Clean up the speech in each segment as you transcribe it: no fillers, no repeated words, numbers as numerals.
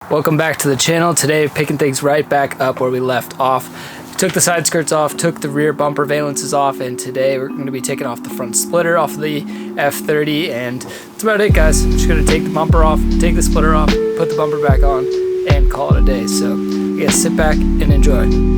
Welcome back to the channel. Today picking things right back up where we left off. Took the side skirts off, took the rear bumper valences off, and today we're going to be taking off the front splitter off of the F30, and that's about it, guys. I'm just going to take the bumper off, take the splitter off, put the bumper back on, and call it a day. So you guys sit back and enjoy.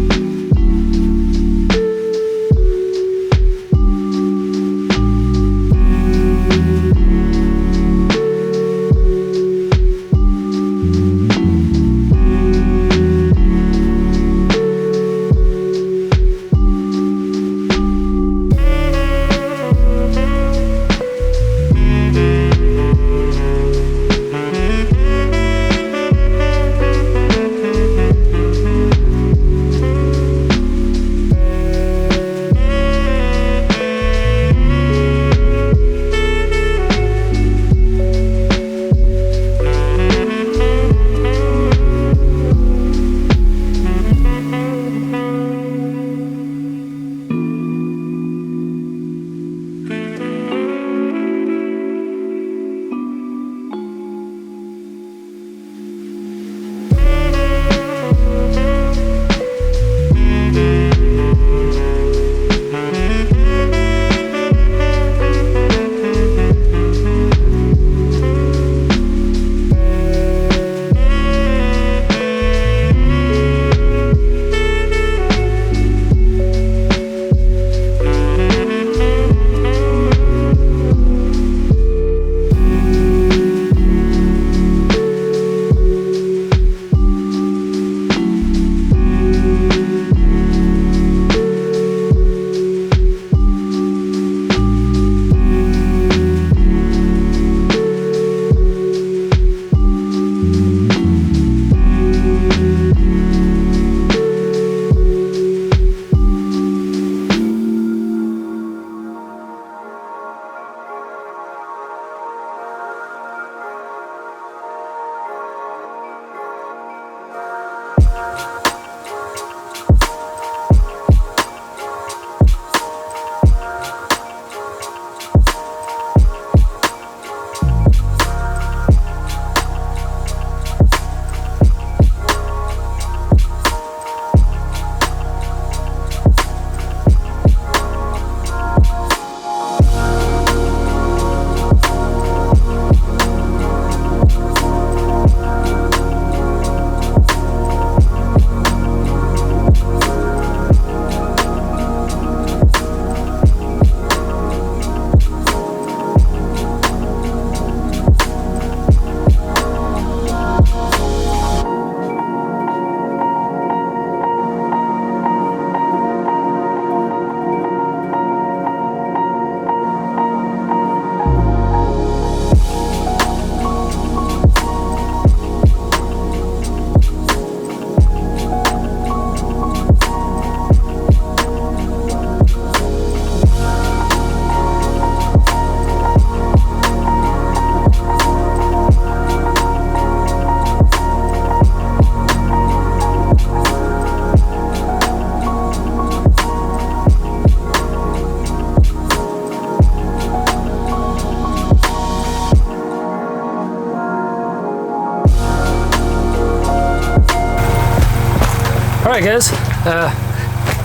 Alright guys,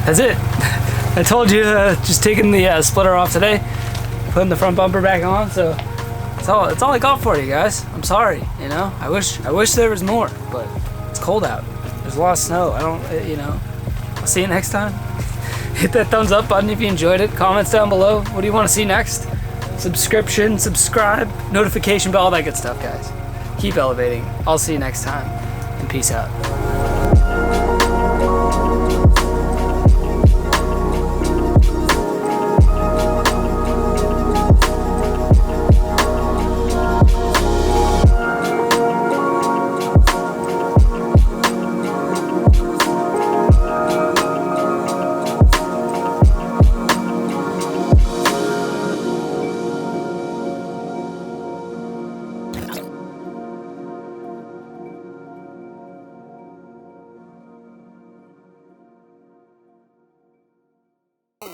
that's it. I told you just taking the splitter off today, putting the front bumper back on, so that's all I got for you guys. I'm sorry, you know. I wish there was more, but it's cold out. There's a lot of snow. I'll see you next time. Hit that thumbs up button if you enjoyed it. Comments down below. What do you want to see next? Subscription, subscribe, notification bell, all that good stuff, guys. Keep elevating. I'll see you next time, and peace out.